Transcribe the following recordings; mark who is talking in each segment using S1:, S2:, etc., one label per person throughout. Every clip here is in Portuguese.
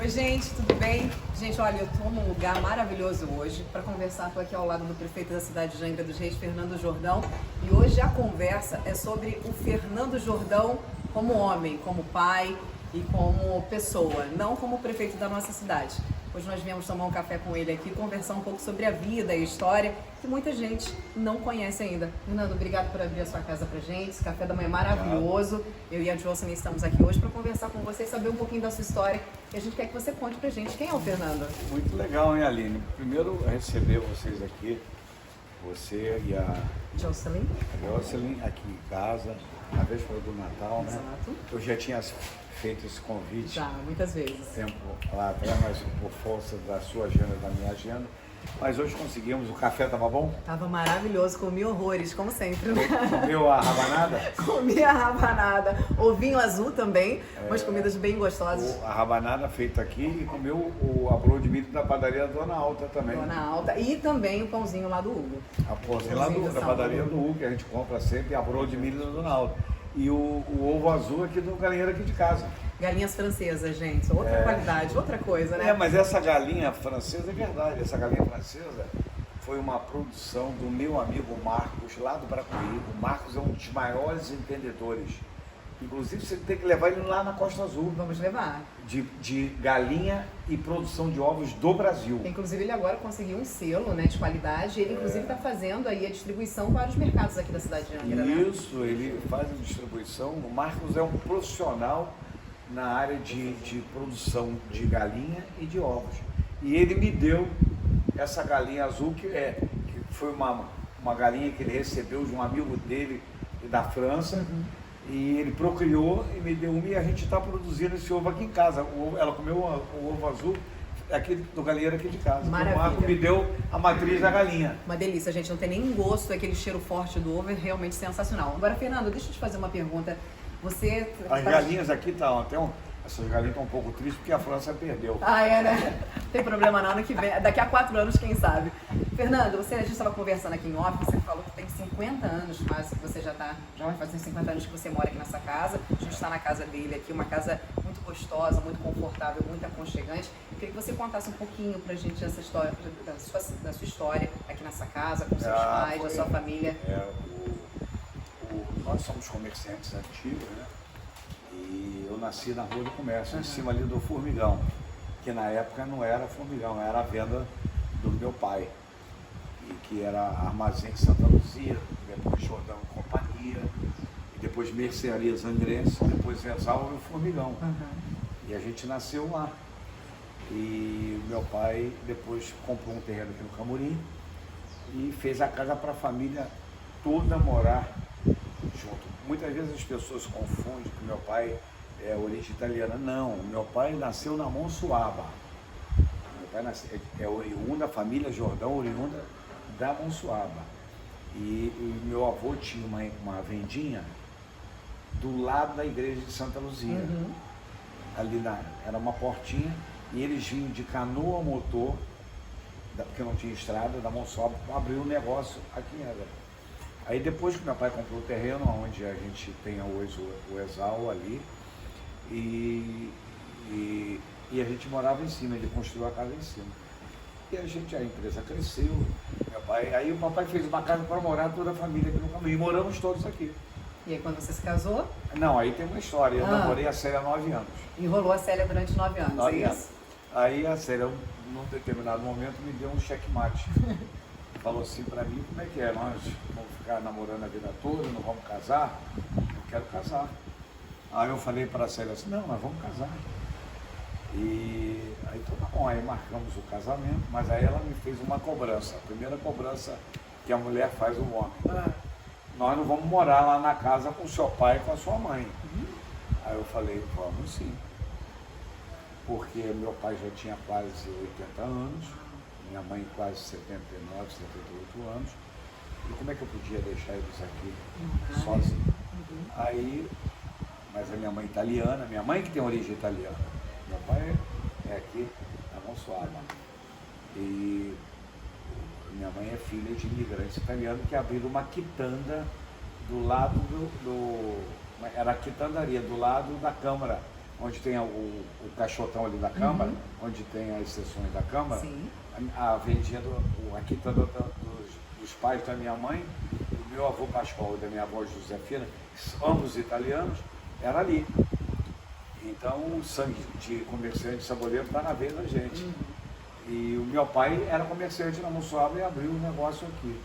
S1: Oi, gente, tudo bem? Gente, olha, eu estou num lugar maravilhoso hoje para conversar. Estou aqui ao lado do prefeito da cidade de Angra dos Reis, Fernando Jordão. E hoje a conversa é sobre o Fernando Jordão como homem, como pai e como pessoa, não como prefeito da nossa cidade. Hoje nós viemos tomar um café com ele aqui, conversar um pouco sobre a vida e a história que muita gente não conhece ainda. Fernando, obrigado por abrir a sua casa pra gente. Esse café da manhã é maravilhoso. Eu e a Jocelyn estamos aqui hoje para conversar com você e saber um pouquinho da sua história. E a gente quer que você conte pra gente quem é o Fernando.
S2: Muito legal, hein, Aline? Primeiro, receber vocês aqui, você e a
S1: Jocelyn.
S2: Jocelyn aqui em casa, na véspera do Natal, né?
S1: Exato.
S2: Eu já tinha feito esse convite
S1: Já, muitas vezes.
S2: tempo lá atrás, mas por força da sua agenda, da minha agenda. Mas hoje conseguimos, o café estava bom?
S1: Tava maravilhoso, comi horrores, como sempre, né?
S2: Comeu a rabanada?
S1: Comi a rabanada, ovinho azul também, umas comidas bem gostosas.
S2: A rabanada feita aqui e comeu a bolo de milho da padaria Dona Alta também.
S1: Dona Alta. E também o pãozinho lá do Hugo.
S2: A porção lá da padaria do Hugo, que a gente compra sempre, a bolo de milho da Dona Alta. E o ovo azul aqui do galinheiro aqui de casa.
S1: Galinhas francesas, gente. Outra qualidade, outra coisa, né?
S2: Mas essa galinha francesa é verdade. Essa galinha francesa foi uma produção do meu amigo Marcos, lá do Bracuí. O Marcos é um dos maiores entendedores. Inclusive, você tem que levar ele lá na Costa Azul.
S1: Vamos levar.
S2: De galinha e produção de ovos do Brasil.
S1: Inclusive, ele agora conseguiu um selo, né, de qualidade. Ele, inclusive, está fazendo aí a distribuição para os mercados aqui da cidade de Angra, né?
S2: Isso, ele faz a distribuição. O Marcos é um profissional na área de produção de galinha e de ovos. E ele me deu essa galinha azul, que foi uma galinha que ele recebeu de um amigo dele da França. E ele procriou e me deu uma, e a gente está produzindo esse ovo aqui em casa. Ela comeu o ovo azul aqui do galinheiro aqui de casa.
S1: Maravilha.
S2: O Marco me deu a matriz da galinha.
S1: Uma delícia, gente. Não tem nem gosto, aquele cheiro forte do ovo é realmente sensacional. Agora, Fernando, deixa eu te fazer uma pergunta. Você...
S2: As galinhas aqui estão, essas galinhas estão um pouco tristes porque a França perdeu.
S1: Ah, é, né? Não tem problema não, ano que vem, daqui a 4 anos, quem sabe. Fernando, a gente estava conversando aqui em off, você falou que tem 50 anos quase que você já vai fazer 50 anos que você mora aqui nessa casa. A gente está na casa dele aqui, uma casa muito gostosa, muito confortável, muito aconchegante. Eu queria que você contasse um pouquinho pra gente essa história, da sua história aqui nessa casa, com seus pais, da sua família.
S2: Nós somos comerciantes antigos, né? E eu nasci na Rua do Comércio, em cima ali do Formigão, que na época não era Formigão, era a venda do meu pai, e que era Armazém de Santa Luzia, depois Jordão e Companhia, e depois Mercearias Angrense, depois Exalva e o Formigão. E a gente nasceu lá. E meu pai depois comprou um terreno aqui no Camurim e fez a casa para a família toda morar junto. Muitas vezes as pessoas confundem que meu pai é origem italiana. Não, meu pai nasceu na Monsuaba. Meu pai é oriundo da família Jordão, oriunda da Monsuaba. E meu avô tinha uma vendinha do lado da igreja de Santa Luzia. Ali era uma portinha e eles vinham de canoa motor, porque não tinha estrada, da Monsuaba, para abrir um negócio aqui em Angra. Aí depois que meu pai comprou o terreno, onde a gente tem hoje o Exal ali, e a gente morava em cima, ele construiu a casa em cima. E a empresa cresceu, aí o papai fez uma casa para morar toda a família aqui no caminho, e moramos todos aqui.
S1: E aí quando você se casou?
S2: Não, aí tem uma história, eu namorei a Célia há 9 anos.
S1: Enrolou a Célia durante 9 anos,
S2: 9
S1: é
S2: anos.
S1: isso?
S2: Aí a Célia, num determinado momento, me deu um checkmate. Falou assim pra mim, como é que é? Nós vamos ficar namorando a vida toda, não vamos casar? Eu quero casar. Aí eu falei para a Célia assim, não, nós vamos casar. E aí então tá bom, aí marcamos o casamento, mas aí ela me fez uma cobrança, a primeira cobrança que a mulher faz ao homem. Nós não vamos morar lá na casa com o seu pai e com a sua mãe. Aí eu falei, vamos sim. Porque meu pai já tinha quase 80 anos, minha mãe quase 79, 78 anos, e como é que eu podia deixar eles aqui sozinhos? Aí, mas a minha mãe italiana, minha mãe que tem origem italiana, meu pai é aqui na Monsuaba, e minha mãe é filha de imigrantes italianos que abriram uma quitanda do lado era a quitandaria, do lado da Câmara onde tem o caixotão ali da Câmara, onde tem as sessões da Câmara,
S1: Sim.
S2: a vendinha, a quinta dos pais da minha mãe, do meu avô Pascoal e da minha avó Josefina, ambos italianos, era ali. Então o sangue de comerciante saboleiro está na veia da gente. E o meu pai era comerciante na Monsuaba e abriu um negócio aqui.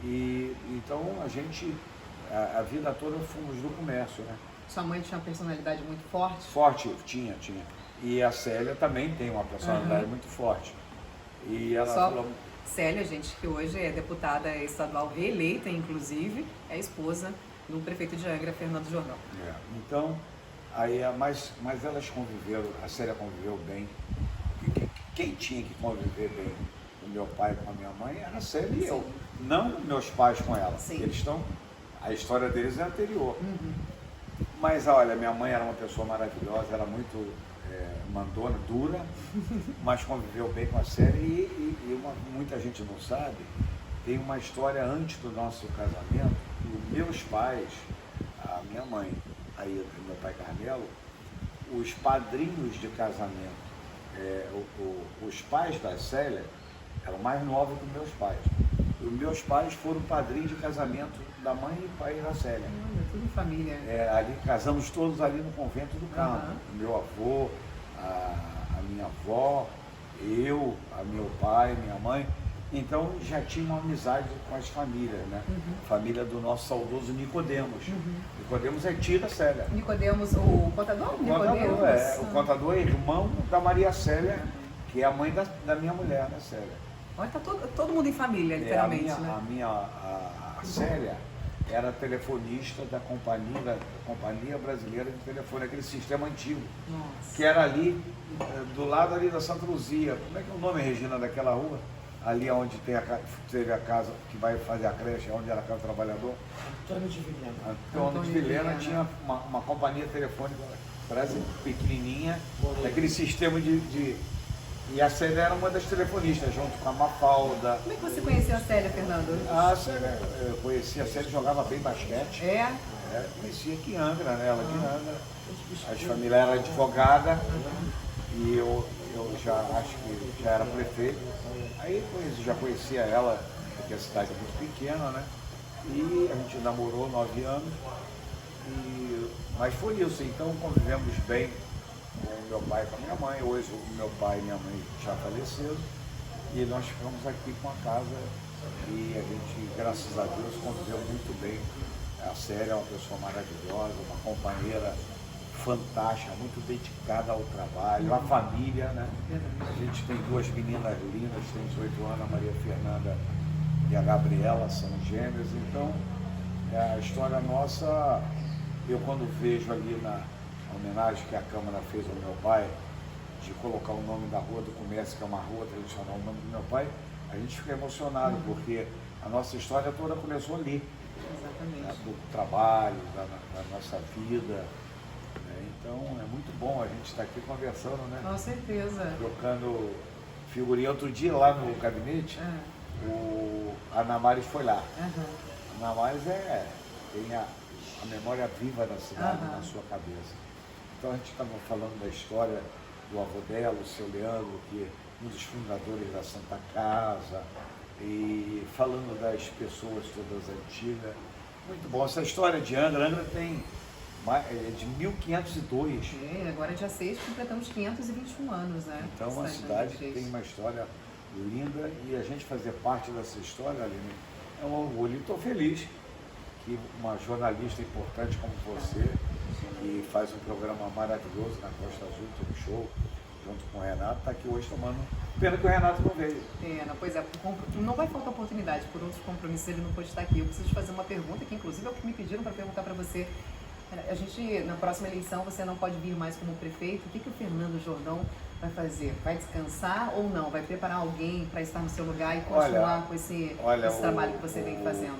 S2: E então a gente, a vida toda fomos do comércio, né?
S1: Sua mãe tinha uma personalidade muito forte?
S2: Forte, tinha. E a Célia também tem uma personalidade muito forte. E ela falou...
S1: Célia, gente, que hoje é deputada estadual reeleita, inclusive, é esposa do prefeito de Angra, Fernando Jordão.
S2: Então, aí, mas elas conviveram, a Célia conviveu bem. Quem tinha que conviver bem, o meu pai com a minha mãe, era a Célia e eu. Não meus pais com ela.
S1: Sim.
S2: Eles estão... A história deles é anterior. Mas olha, minha mãe era uma pessoa maravilhosa, era muito mandona, dura, mas conviveu bem com a Célia e muita gente não sabe, tem uma história antes do nosso casamento, os meus pais, a minha mãe, aí meu pai Carmelo, os padrinhos de casamento, os pais da Célia eram mais novos que os meus pais. Os meus pais foram padrinhos de casamento da mãe e pai da Célia.
S1: Tudo em família.
S2: Ali casamos todos ali no convento do Campo. Meu avô, a minha avó, eu, meu pai, minha mãe. Então já tinha uma amizade com as famílias, né? Família do nosso saudoso Nicodemos. Nicodemos é tio da Célia.
S1: Nicodemos, o contador?
S2: O contador é irmão da Maria Célia, que é a mãe da minha mulher, da Célia.
S1: Olha, tá todo mundo em família, literalmente, né?
S2: A Célia era telefonista da Companhia Brasileira de Telefone, aquele sistema antigo.
S1: Nossa.
S2: Que era ali, do lado ali da Santa Luzia. Como é que é o nome, Regina, daquela rua? Ali onde teve a casa que vai fazer a creche, onde era a casa do trabalhador.
S3: Antônio de Vilhena.
S2: Antônio de Vilhena tinha uma companhia telefônica, parece pequenininha, aquele sistema E a Célia era uma das telefonistas, junto com a Mafalda.
S1: Como é que você conheceu a Célia, Fernando?
S2: A Célia, eu conhecia, a Célia jogava bem basquete. Conhecia aqui em Angra, né? Ela de Angra. A família era advogada e eu já acho que já era prefeito. Aí já conhecia ela, porque a cidade é muito pequena, né? E a gente namorou 9 anos. Mas foi isso, então convivemos bem com o meu pai e com a minha mãe. Hoje o meu pai e minha mãe já faleceram e nós ficamos aqui com a casa e a gente, graças a Deus, conviveu muito bem. A Célia é uma pessoa maravilhosa, uma companheira fantástica, muito dedicada ao trabalho, à família, né? A gente tem 2 meninas lindas, tem 18 anos, a Maria Fernanda e a Gabriela, são gêmeas, então a história nossa, eu quando vejo ali na homenagem que a Câmara fez ao meu pai, de colocar o nome da Rua do Comércio, que é uma rua tradicional, o nome do meu pai, a gente fica emocionado, porque a nossa história toda começou ali.
S1: Exatamente.
S2: Né, do trabalho, da nossa vida. Né? Então é muito bom a gente estar aqui conversando, né?
S1: Com certeza.
S2: Trocando figurinha. Outro dia lá no gabinete, a Namares foi lá. A Namares tem a memória viva da cidade na sua cabeça. Então a gente estava falando da história do avô dela, o seu Leandro, que é um dos fundadores da Santa Casa, e falando das pessoas todas antigas. Muito bom. Essa história de Angra tem de 1502.
S1: Agora dia 6 completamos 521 anos, né?
S2: Então uma cidade que tem uma história linda e a gente fazer parte dessa história, Aline, é um orgulho. Estou feliz que uma jornalista importante como você, que faz um programa maravilhoso na Costa Azul, Talk Show, junto com o Renato, está aqui hoje tomando. Pena que o Renato não veio.
S1: Pois é, não vai faltar oportunidade, por outros compromissos ele não pode estar aqui. Eu preciso fazer uma pergunta, que inclusive é o que me pediram para perguntar para você. A gente, na próxima eleição, você não pode vir mais como prefeito. O que o Fernando Jordão vai fazer? Vai descansar ou não? Vai preparar alguém para estar no seu lugar e continuar com esse trabalho que você vem fazendo?